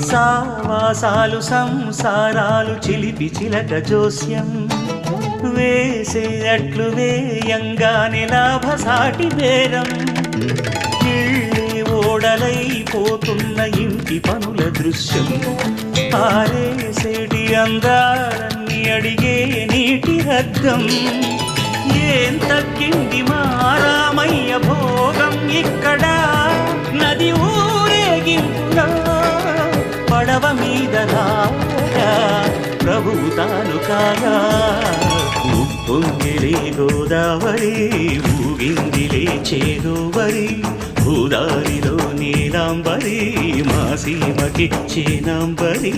సావాసాలు సంసారాలు చిలిపి చిలక జోస్యం వేసే అట్లు వేయంగానే లాభసాటి బేరం ఇళ్ళే ఓడలైపోతున్న ఇంటి పనుల దృశ్యం ఆరేసేటి అందాలన్నీ అడిగే నీటి రగ్గం ఏం తగ్గింది మా రామయ్య భోగం ఇక్కడ నది ఊరేగింపుగా పడవ మీద రాగా ప్రభువు తాను కాగా ఉప్పొంగిలే గోదావరి ఊగిందిలే చేదోవరి భూదారిలో నీలాంబరి మా సీమకి చేనాంబరి